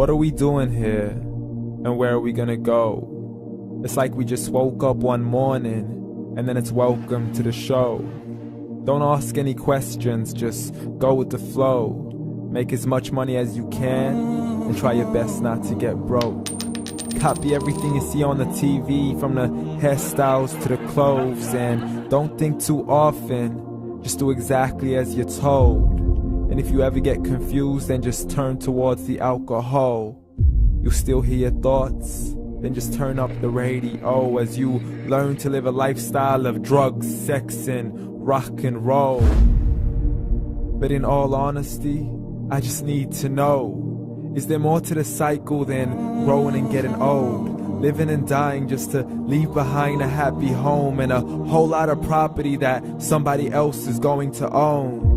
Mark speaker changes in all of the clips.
Speaker 1: What are we doing here? And where are we gonna go? It's like we just woke up one morning and then it's welcome to the show. Don't ask any questions, just go with the flow. Make as much money as you can and try your best not to get broke. Copy everything you see on the TV, from the hairstyles to the clothes, and don't think too often, just do exactly as you're told. And if you ever get confused, then just turn towards the alcohol. You'll still hear your thoughts, then just turn up the radio as you learn to live a lifestyle of drugs, sex, and rock and roll. But in all honesty, I just need to know, is there more to the cycle than growing and getting old? Living and dying just to leave behind a happy home and a whole lot of property that somebody else is going to own.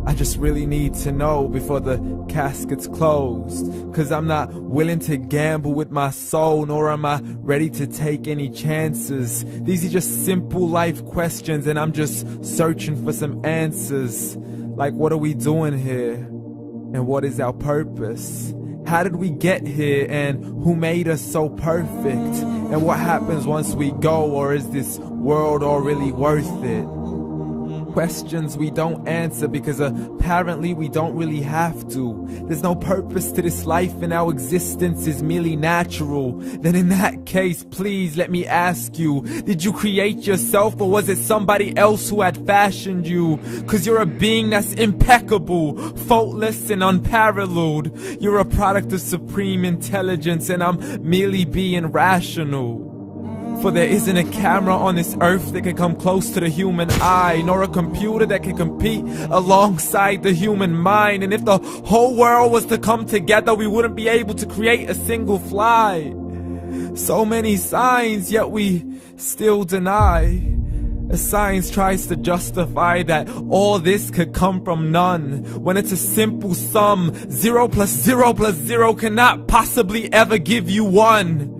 Speaker 1: I just really need to know before the casket's closed, 'cause I'm not willing to gamble with my soul, nor am I ready to take any chances. These are just simple life questions and I'm just searching for some answers. Like, what are we doing here? And what is our purpose? How did we get here, and who made us so perfect? And what happens once we go, or is this world all really worth it? Questions we don't answer because apparently we don't really have to. There's no purpose to this life and our existence is merely natural. Then in that case, please let me ask you, did you create yourself, or was it somebody else who had fashioned you? 'Cause you're a being that's impeccable, faultless and unparalleled. You're a product of supreme intelligence and I'm merely being rational. For there isn't a camera on this earth that can come close to the human eye, nor a computer that can compete alongside the human mind. And if the whole world was to come together, we wouldn't be able to create a single fly. So many signs, yet we still deny. As science tries to justify that all this could come from none, when it's a simple sum. 0 plus 0 plus 0 cannot possibly ever give you 1.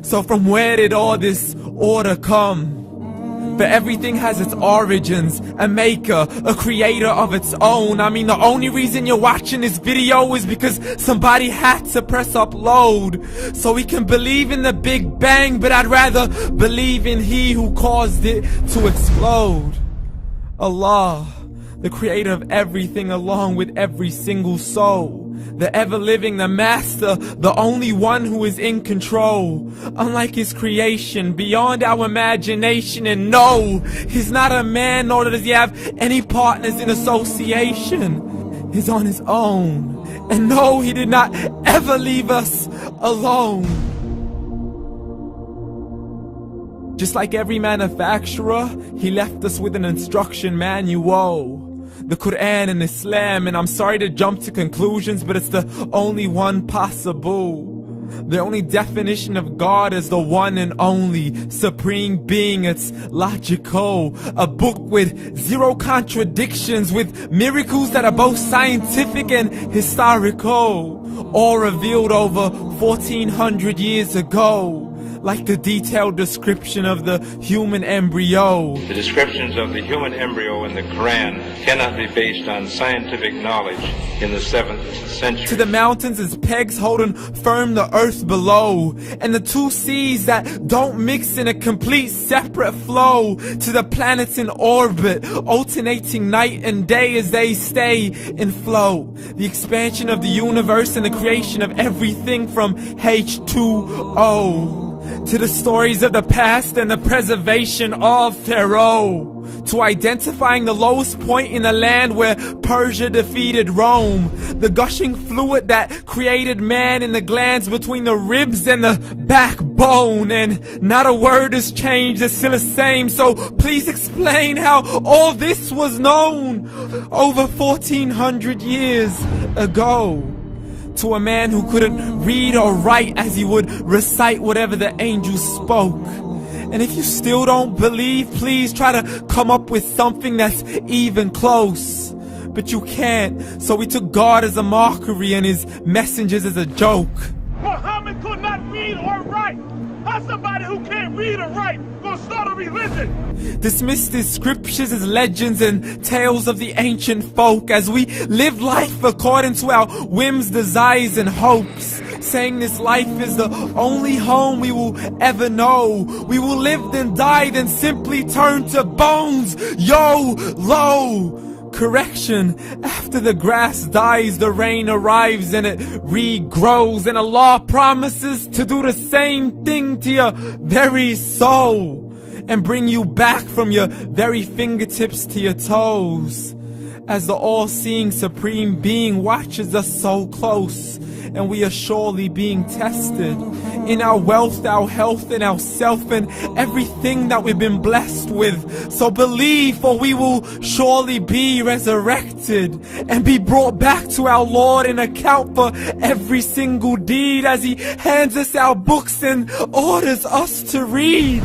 Speaker 1: So from where did all this order come? For everything has its origins, a maker, a creator of its own. I mean, the only reason you're watching this video is because somebody had to press upload. So we can believe in the Big Bang, but I'd rather believe in He who caused it to explode. Allah, the creator of everything along with every single soul. The ever-living, the master, the only one who is in control. Unlike his creation, beyond our imagination. And no, he's not a man, nor does he have any partners in association. He's on his own. And no, he did not ever leave us alone. Just like every manufacturer, he left us with an instruction manual. The Quran and Islam, and I'm sorry to jump to conclusions, but it's the only one possible. The only definition of God is the one and only supreme being. It's logical, a book with 0 contradictions, with miracles that are both scientific and historical, all revealed over 1400 years ago. Like the detailed description of the human embryo.
Speaker 2: The descriptions of the human embryo in the Quran cannot be based on scientific knowledge in the 7th century.
Speaker 1: To the mountains as pegs holding firm the earth below, and the 2 seas that don't mix in a complete separate flow. To the planets in orbit, alternating night and day as they stay in flow. The expansion of the universe and the creation of everything from H2O. To the stories of the past and the preservation of Pharaoh. To identifying the lowest point in the land where Persia defeated Rome. The gushing fluid that created man in the glands between the ribs and the backbone. And not a word has changed, it's still the same. So please explain how all this was known over 1400 years ago. To a man who couldn't read or write as he would recite whatever the angels spoke. And if you still don't believe, please try to come up with something that's even close. But you can't, so we took God as a mockery and his messengers as a joke.
Speaker 3: Muhammad could not read or write. How somebody who can't read or write gonna start a religion?
Speaker 1: Dismissed his scriptures as legends and tales of the ancient folk, as we live life according to our whims, desires, and hopes. saying this life is the only home we will ever know. We will live then die, then simply turn to bones. YOLO! Correction, after the grass dies, the rain arrives and it regrows, and Allah promises to do the same thing to your very soul and bring you back from your very fingertips to your toes, as the all-seeing supreme being watches us so close, and we are surely being tested in our wealth, our health, and our self, and everything that we've been blessed with. So believe, for we will surely be resurrected and be brought back to our Lord and account for every single deed, as He hands us our books and orders us to read.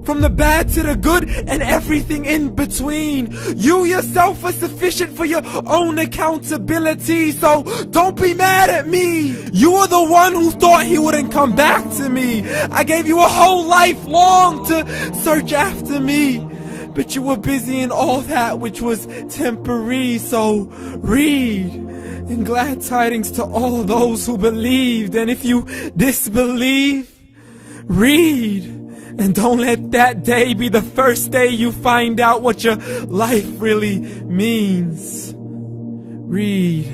Speaker 1: From the bad to the good and everything in between. You yourself are sufficient for your own accountability, so don't be mad at me. You are the one who thought He wouldn't come back to me. I gave you a whole life long to search after me, but you were busy in all that which was temporary. So read, and glad tidings to all those who believed. And if you disbelieve, read. And don't let that day be the first day you find out what your life really means. Read.